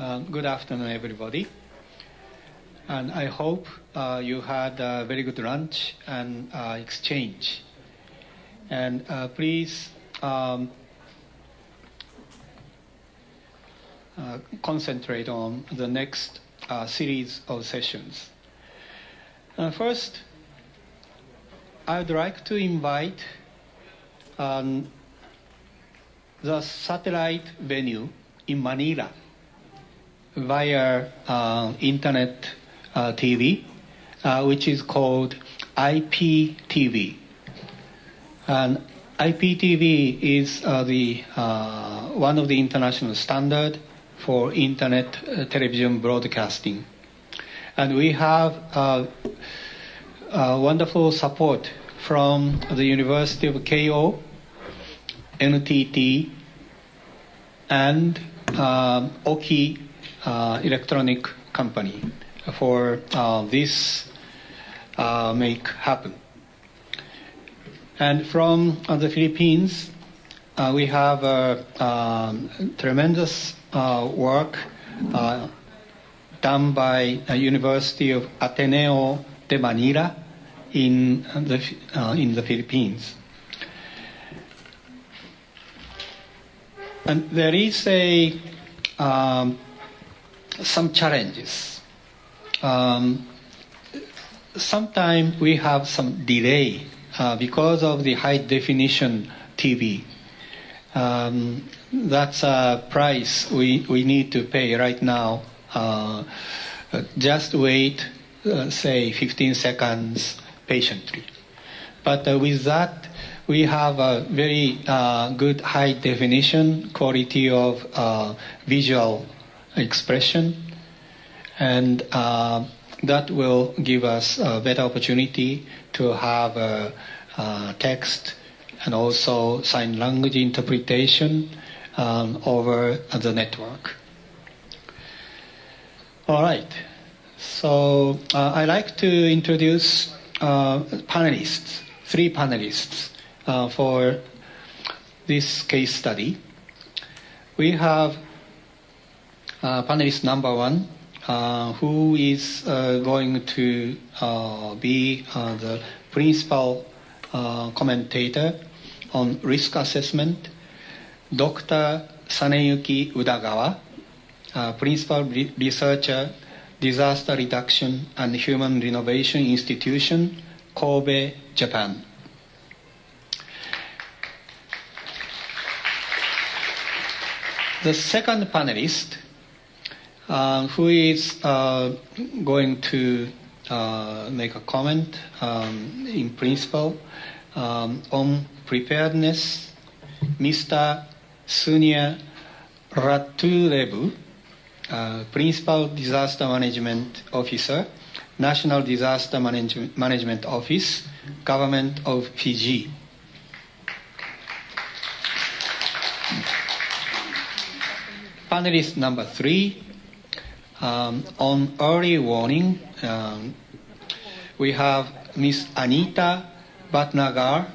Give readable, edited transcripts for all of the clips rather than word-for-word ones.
Good afternoon, everybody. And I hope you had a very good lunch and exchange. And please concentrate on the next series of sessions. First, I would like to invite the satellite venue in Manila via internet TV, which is called IPTV. And IPTV is one of the international standard for internet television broadcasting. And we have wonderful support from the University of Keio, NTT, and Oki electronic company for this make happen. And from the Philippines, we have tremendous work done by the University of Ateneo de Manila in the Philippines. And there is some challenges. Sometimes we have some delay because of the high definition TV. That's a price we need to pay right now. Just wait, say 15 seconds patiently. But with that, we have a very good high definition quality of visual expression, and that will give us a better opportunity to have text and also sign language interpretation over the network. All right. So I'd like to introduce panelists, 3 panelists for this case study. We have panelist number 1, who is going to be the principal commentator on risk assessment, Dr. Saneyuki Udagawa, principal researcher, Disaster Reduction and Human Renovation Institution, Kobe, Japan. The second panelist, who is going to make a comment in principle on preparedness, Mr. Sunya Ratulebu, Principal Disaster Management Officer, National Disaster Management Office, Government of Fiji. Panelist number 3, on early warning, we have Ms. Anita Bhatnagar,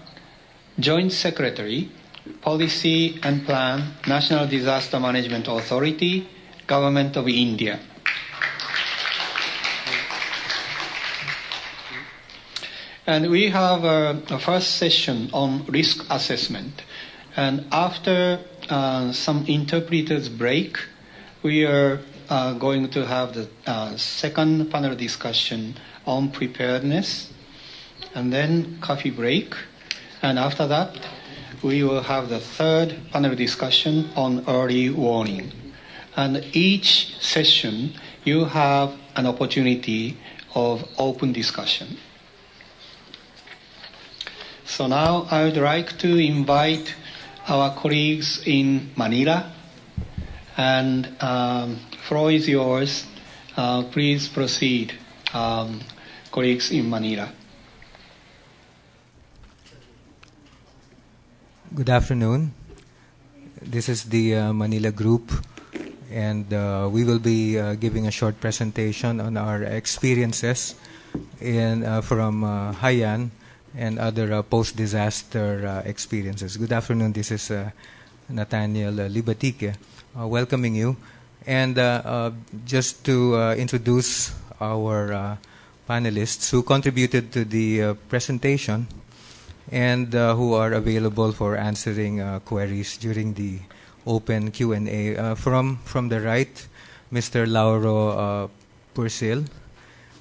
Joint Secretary, Policy and Plan, National Disaster Management Authority, Government of India. And we have a first session on risk assessment. And after some interpreters break, we are going to have the second panel discussion on preparedness, and then coffee break. And after that, we will have the third panel discussion on early warning. And each session, you have an opportunity of open discussion. So now I would like to invite our colleagues in Manila, and floor is yours. Please proceed, colleagues in Manila. Good afternoon. This is the Manila group, and we will be giving a short presentation on our experiences from Haiyan and other post-disaster experiences. Good afternoon. This is Nathaniel Mediatheque welcoming you. And just to introduce our panelists who contributed to the presentation and who are available for answering queries during the open Q&A. From the right, Mr. Lauro Purcell,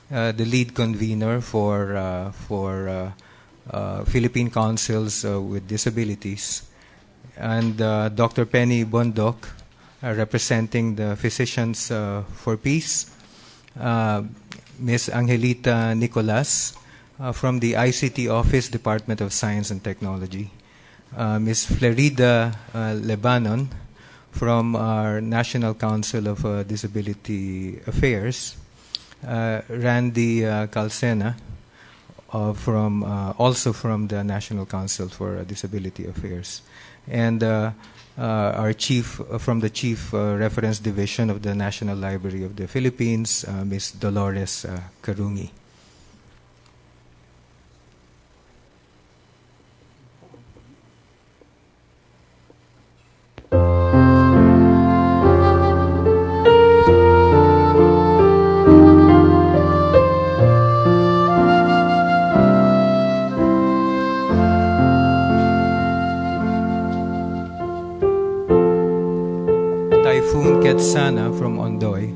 the lead convener for Philippine Councils with Disabilities, and Dr. Penny Bondok, representing the Physicians for Peace, Ms. Angelita Nicolas from the ICT Office, Department of Science and Technology, Ms. Flerida Lebanon from our National Council of Disability Affairs, Randy Calcena also from the National Council for Disability Affairs, and our chief from the Chief Reference Division of the National Library of the Philippines, Ms. Dolores Karungi. Typhoon Ketsana from Ondoy.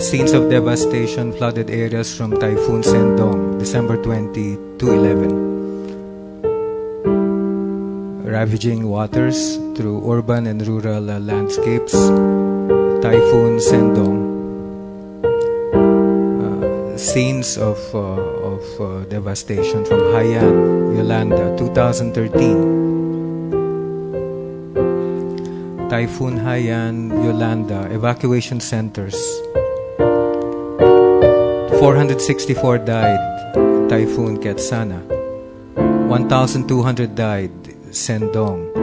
Scenes of devastation, flooded areas from Typhoon Sendong, December 20 to 11. Ravaging waters through urban and rural landscapes, Typhoon Sendong. Scenes of devastation from Haiyan, Yolanda, 2013. Typhoon Haiyan, Yolanda, evacuation centers. 464 died, Typhoon Ketsana. 1,200 died, Sendong.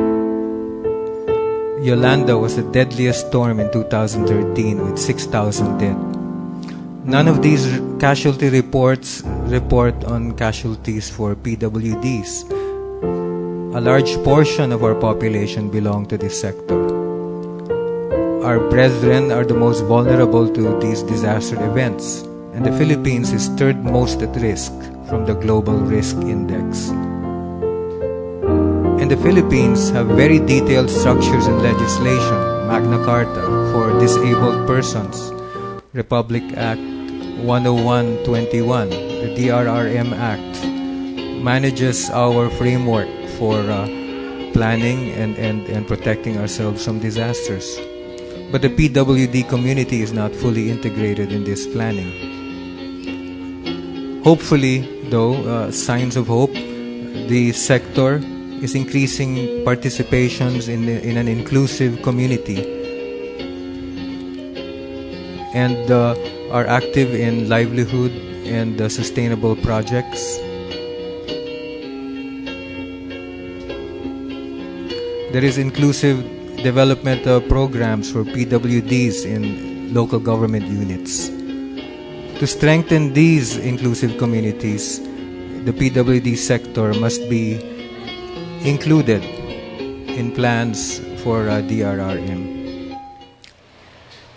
Yolanda was the deadliest storm in 2013 with 6,000 dead. None of these casualty reports report on casualties for PWDs. A large portion of our population belong to this sector. Our brethren are the most vulnerable to these disaster events, and the Philippines is third most at risk from the Global Risk Index. And the Philippines have very detailed structures and legislation, Magna Carta for disabled persons, Republic Act 101-21, the DRRM Act, manages our framework for planning and protecting ourselves from disasters. But the PWD community is not fully integrated in this planning. Hopefully, though, signs of hope, the sector is increasing participations in an inclusive community and are active in livelihood and sustainable projects. There is inclusive development programs for PWDs in local government units. To strengthen these inclusive communities, the PWD sector must be included in plans for DRRM.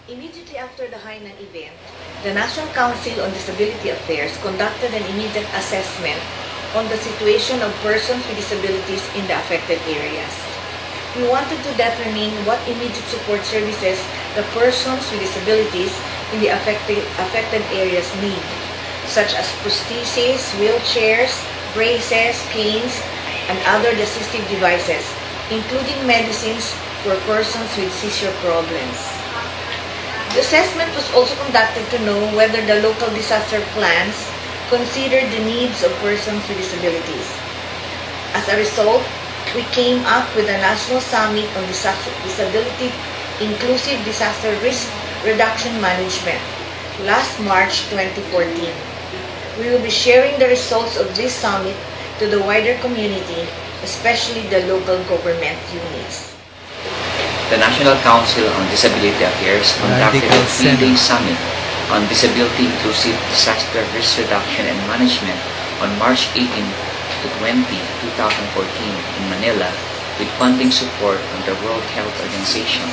Immediately after the Hainan event, the National Council on Disability Affairs conducted an immediate assessment on the situation of persons with disabilities in the affected areas. We wanted to determine what immediate support services the persons with disabilities in the affected areas need, such as prostheses, wheelchairs, braces, canes, and other assistive devices, including medicines for persons with seizure problems. The assessment was also conducted to know whether the local disaster plans considered the needs of persons with disabilities. As a result, we came up with a National Summit on Disability Inclusive Disaster Risk Reduction Management last March 2014. We will be sharing the results of this summit to the wider community, especially the local government units. The National Council on Disability Affairs conducted a 3-day summit on Disability Inclusive Disaster Risk Reduction and Management on March 18 to 20, 2014 in Manila with funding support from the World Health Organization.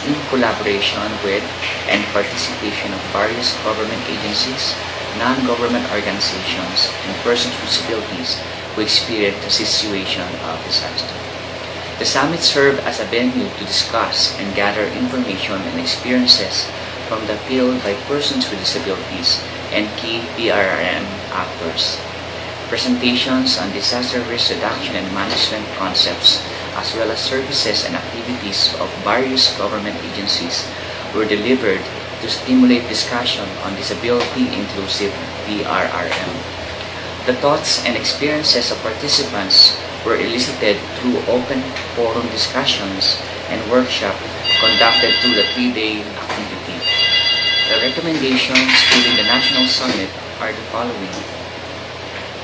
in collaboration with and participation of various government agencies, non-government organizations, and persons with disabilities who experience the situation of disaster. The summit served as a venue to discuss and gather information and experiences from the field by persons with disabilities and key PRRM actors. Presentations on disaster risk reduction and management concepts, as well as services and activities of various government agencies, were delivered to stimulate discussion on disability-inclusive PRRM. The thoughts and experiences of participants were elicited through open forum discussions and workshops conducted through the 3-day activity. The recommendations during the National Summit are the following.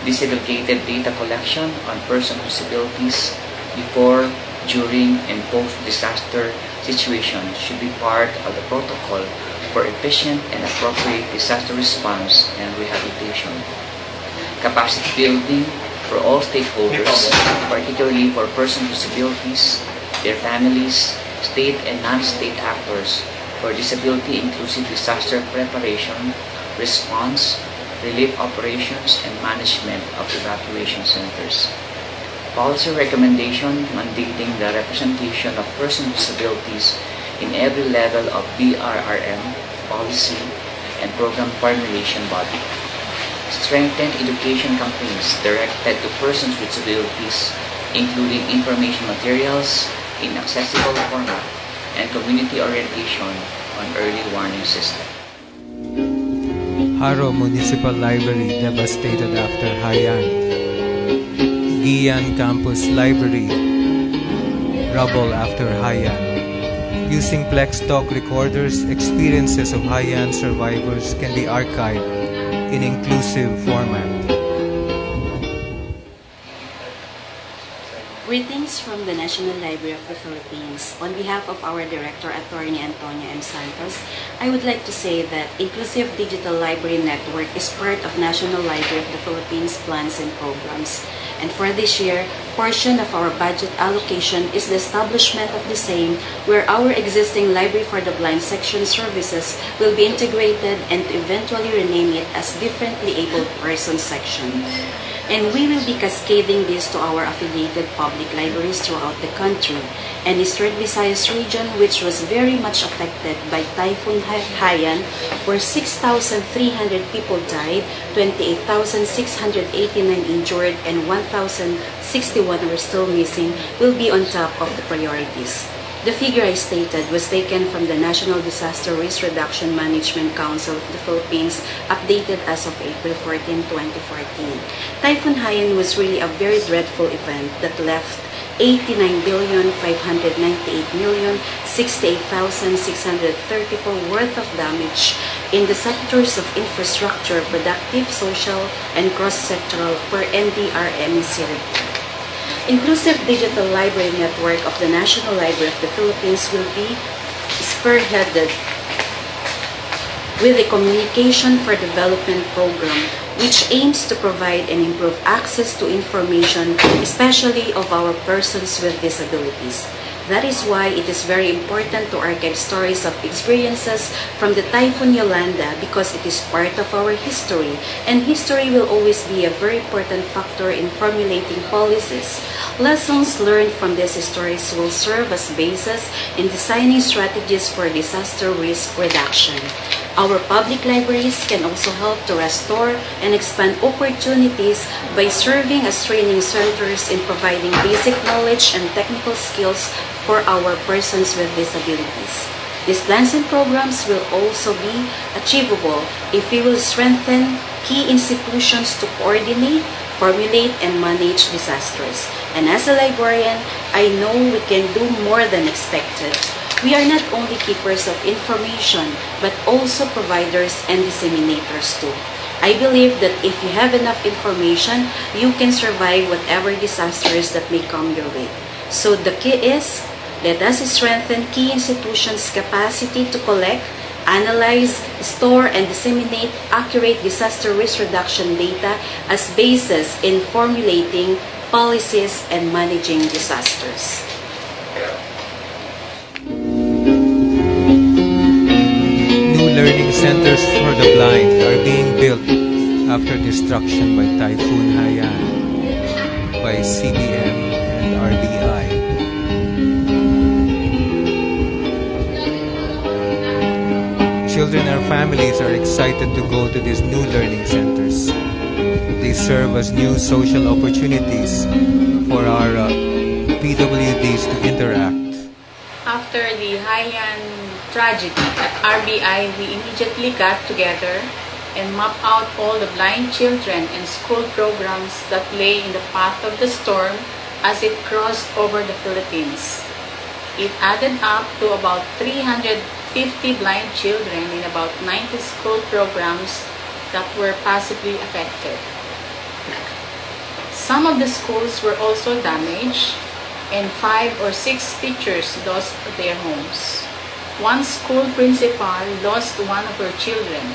Disaggregated data collection on persons with disabilities before, during, and post-disaster situations should be part of the protocol for efficient and appropriate disaster response and rehabilitation. Capacity building for all stakeholders, particularly for persons with disabilities, their families, state and non-state actors for disability-inclusive disaster preparation, response, relief operations, and management of evacuation centers. Policy recommendation mandating the representation of persons with disabilities in every level of BRRM, policy, and program formulation body. Strengthen education campaigns directed to persons with disabilities, including information materials in accessible format and community orientation on early warning system. Haro Municipal Library devastated after Haiyan. Gian Campus Library rubble after Haiyan. Using Plex Talk recorders, experiences of Haiyan survivors can be archived in inclusive format. Greetings from the National Library of the Philippines. On behalf of our Director, Attorney Antonia M. Santos, I would like to say that Inclusive Digital Library Network is part of National Library of the Philippines plans and programs. And for this year, portion of our budget allocation is the establishment of the same, where our existing Library for the Blind section services will be integrated and to eventually rename it as Differently Abled Person section. And we will be cascading this to our affiliated public libraries throughout the country. And Eastern Visayas region, which was very much affected by Typhoon Haiyan, where 6,300 people died, 28,689 injured, and 1,061 were still missing, will be on top of the priorities. The figure I stated was taken from the National Disaster Risk Reduction Management Council of the Philippines, updated as of April 14, 2014. Typhoon Haiyan was really a very dreadful event that left 89,598,068,634 worth of damage in the sectors of infrastructure, productive, social, and cross-sectoral per NDRM series. Inclusive Digital Library Network of the National Library of the Philippines will be spearheaded with a Communication for Development program, which aims to provide and improve access to information, especially of our persons with disabilities. That is why it is very important to archive stories of experiences from the Typhoon Yolanda, because it is part of our history, and history will always be a very important factor in formulating policies. Lessons learned from these stories will serve as basis in designing strategies for disaster risk reduction. Our public libraries can also help to restore and expand opportunities by serving as training centers in providing basic knowledge and technical skills for our persons with disabilities. These plans and programs will also be achievable if we will strengthen key institutions to coordinate, formulate, and manage disasters. And as a librarian, I know we can do more than expected. We are not only keepers of information, but also providers and disseminators too. I believe that if you have enough information, you can survive whatever disasters that may come your way. So the key is, let us strengthen key institutions' capacity to collect, analyze, store, and disseminate accurate disaster risk reduction data as basis in formulating policies and managing disasters. centers for the blind are being built after destruction by Typhoon Haiyan by CBM and RBI. Children and families are excited to go to these new learning centers. They serve as new social opportunities for our PWDs to interact. After the Haiyan tragedy at RBI, we immediately got together and mapped out all the blind children and school programs that lay in the path of the storm as it crossed over the Philippines. It added up to about 350 blind children in about 90 school programs that were possibly affected. Some of the schools were also damaged, and 5 or 6 teachers lost their homes. One school principal lost one of her children.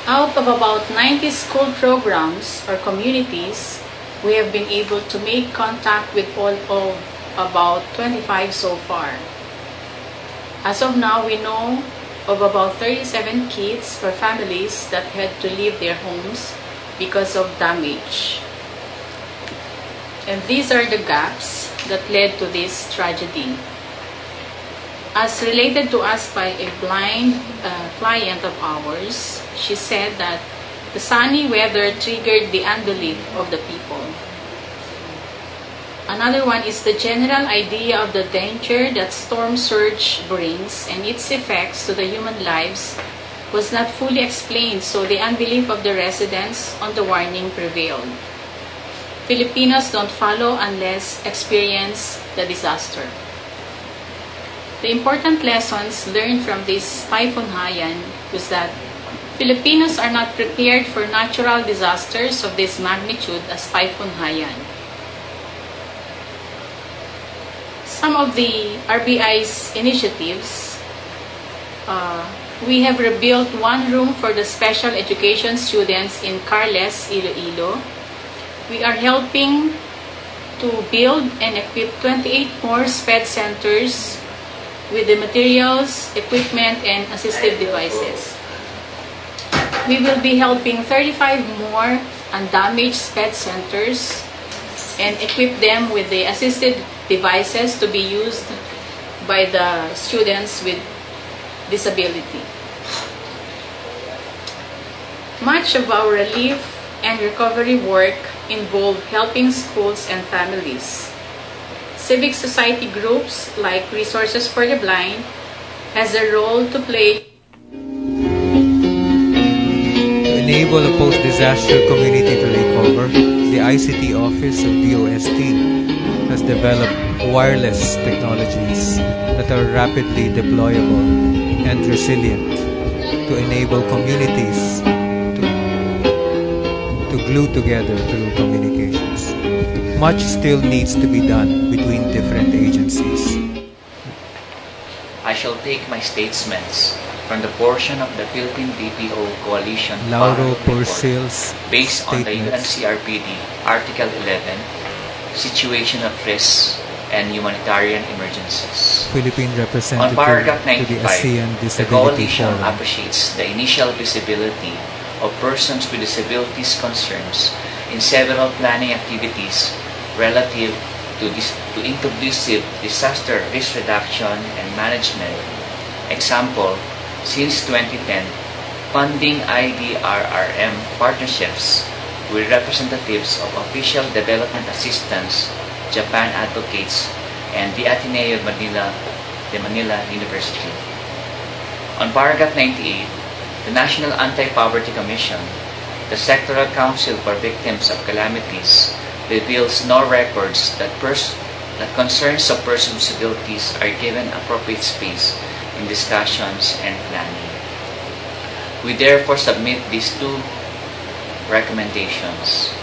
Out of about 90 school programs or communities, we have been able to make contact with all of about 25 so far. As of now, we know of about 37 kids or families that had to leave their homes because of damage. And these are the gaps that led to this tragedy. As related to us by a blind client of ours, she said that the sunny weather triggered the unbelief of the people. Another one is the general idea of the danger that storm surge brings and its effects to the human lives was not fully explained, so the unbelief of the residents on the warning prevailed. Filipinos don't follow unless experience the disaster. The important lessons learned from this Typhoon Haiyan was that Filipinos are not prepared for natural disasters of this magnitude as Typhoon Haiyan. Some of the RBI's initiatives, we have rebuilt one room for the special education students in Carles, Iloilo. We are helping to build and equip 28 more SPED centers with the materials, equipment, and assistive devices. We will be helping 35 more undamaged SPED centers and equip them with the assisted devices to be used by the students with disability. Much of our relief and recovery work involved helping schools and families. Civic society groups like Resources for the Blind has a role to play to enable a post-disaster community to recover. The ICT Office of DOST has developed wireless technologies that are rapidly deployable and resilient to enable communities to glue together through communications. Much still needs to be done between different agencies. I shall take my statements from the portion of the Philippine BPO Coalition Lauro report Porcil's based on the statements. UNCRPD Article 11, Situation of Risks and Humanitarian Emergencies. Philippine On representative paragraph to the 95, ASEAN the Disability Coalition Forum. appreciates the initial visibility of persons with disabilities concerns in several planning activities relative to inclusive disaster risk reduction and management. Example, since 2010, funding IDRRM partnerships with representatives of Official Development Assistance, Japan Advocates, and the Ateneo de Manila University. On paragraph 98, the National Anti-Poverty Commission, the Sectoral Council for Victims of Calamities, reveals no records that concerns of persons with disabilities are given appropriate space in discussions and planning. We therefore submit these 2 recommendations.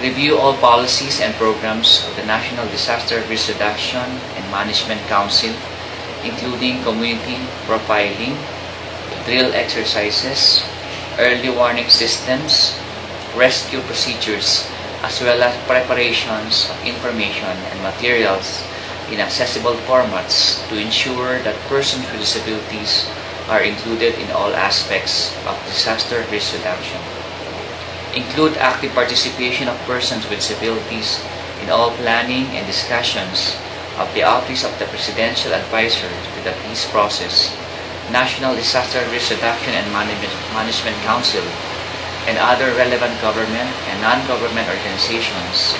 Review all policies and programs of the National Disaster Risk Reduction and Management Council, including community profiling, drill exercises, early warning systems, rescue procedures, as well as preparations of information and materials in accessible formats to ensure that persons with disabilities are included in all aspects of disaster risk reduction. Include active participation of persons with disabilities in all planning and discussions of the Office of the Presidential Advisor to the Peace Process, National Disaster Risk Reduction and Management Council, and other relevant government and non-government organizations,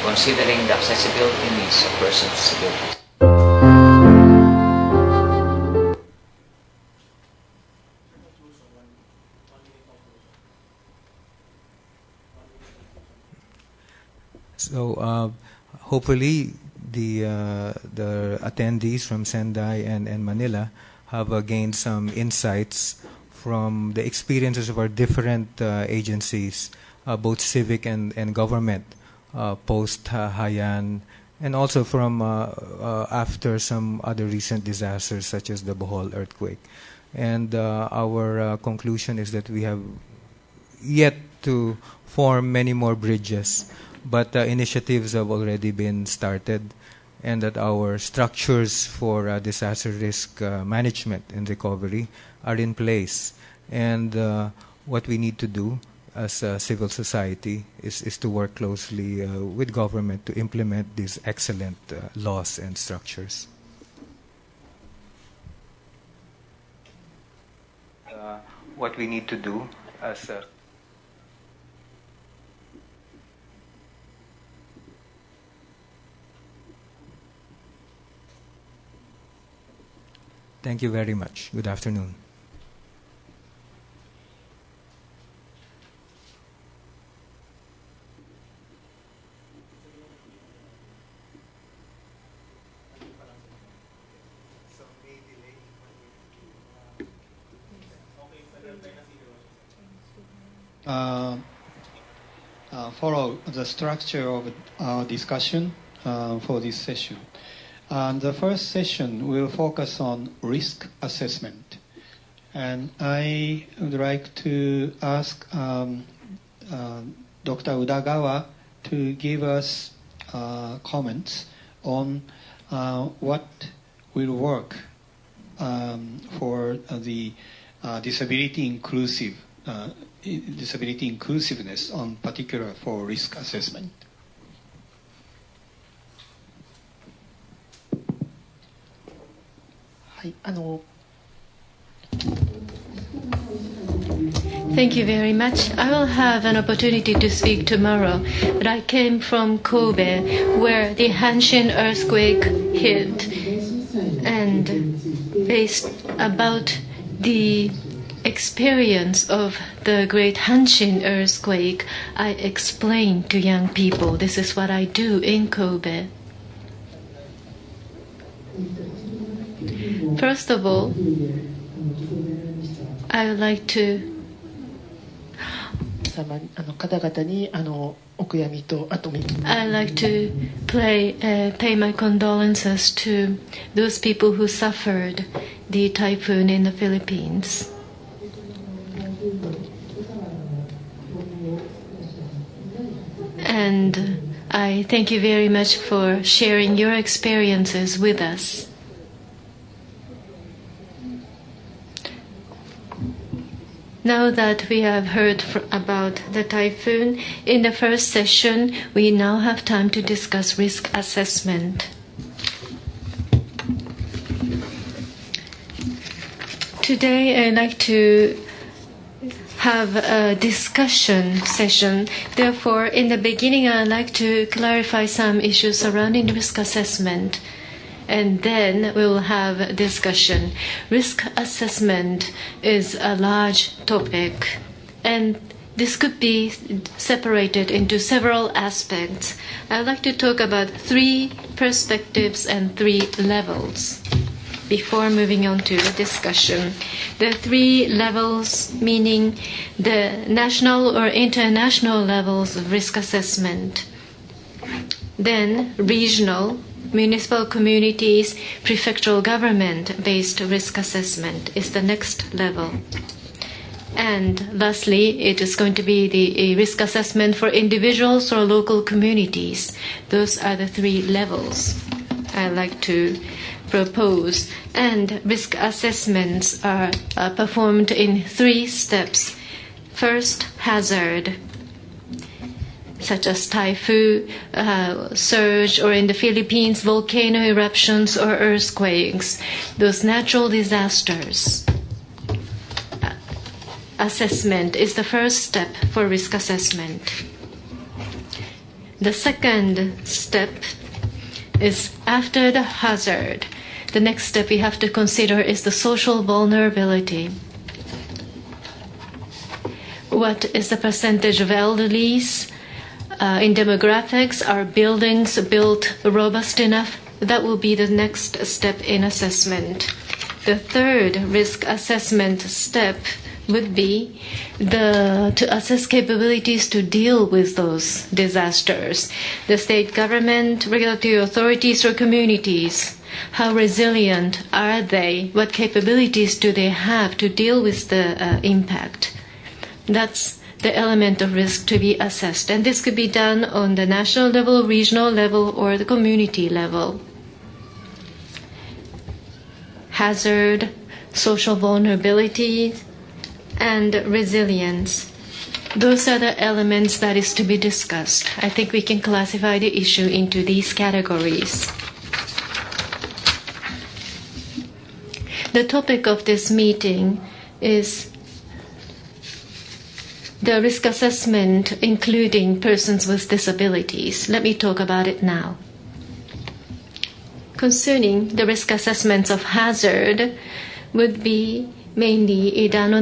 considering the accessibility needs of persons with disabilities. So hopefully the attendees from Sendai and Manila have gained some insights from the experiences of our different agencies, both civic and government, post-Haiyan, and also from after some other recent disasters such as the Bohol earthquake. And our conclusion is that we have yet to form many more bridges, but initiatives have already been started, and that our structures for disaster risk management and recovery are in place. And what we need to do as civil society is to work closely with government to implement these excellent laws and structures. What we need to do as Thank you very much. Good afternoon. Follow the structure of our discussion for this session. The first session will focus on risk assessment. And I would like to ask Dr. Udagawa to give us comments on what will work for the disability inclusiveness, on particular for risk assessment. Thank you very much. I will have an opportunity to speak tomorrow, but I came from Kobe, where the Hanshin earthquake hit, and based about the experience of the great Hanshin earthquake, I explain to young people, this is what I do in Kobe. First of all, I would like to pay my condolences to those people who suffered the typhoon in the Philippines. And I thank you very much for sharing your experiences with us. Now that we have heard about the typhoon, in the first session, we now have time to discuss risk assessment. Today, I'd like to have a discussion session. Therefore, in the beginning, I'd like to clarify some issues surrounding risk assessment. And then we'll have a discussion. Risk assessment is a large topic, and this could be separated into several aspects. I'd like to talk about 3 perspectives and 3 levels before moving on to the discussion. The 3 levels, meaning the national or international levels of risk assessment. Then regional, municipal communities, prefectural government-based risk assessment is the next level. And lastly, it is going to be the risk assessment for individuals or local communities. Those are the 3 levels I'd like to proposed, and risk assessments are performed in 3 steps. First, hazard, such as typhoon, surge, or in the Philippines, volcano eruptions or earthquakes, those natural disasters. Assessment is the first step for risk assessment. The second step is after the hazard. The next step we have to consider is the social vulnerability. What is the percentage of elderlies? In demographics, are buildings built robust enough? That will be the next step in assessment. The third risk assessment step would be to assess capabilities to deal with those disasters. The state government, regulatory authorities, or communities, how resilient are they? What capabilities do they have to deal with the impact? That's the element of risk to be assessed. And this could be done on the national level, regional level, or the community level. Hazard, social vulnerability, and resilience. Those are the elements that is to be discussed. I think we can classify the issue into these categories. The topic of this meeting is the risk assessment including persons with disabilities. Let me talk about it now. Concerning the risk assessments of hazard would be mainly done on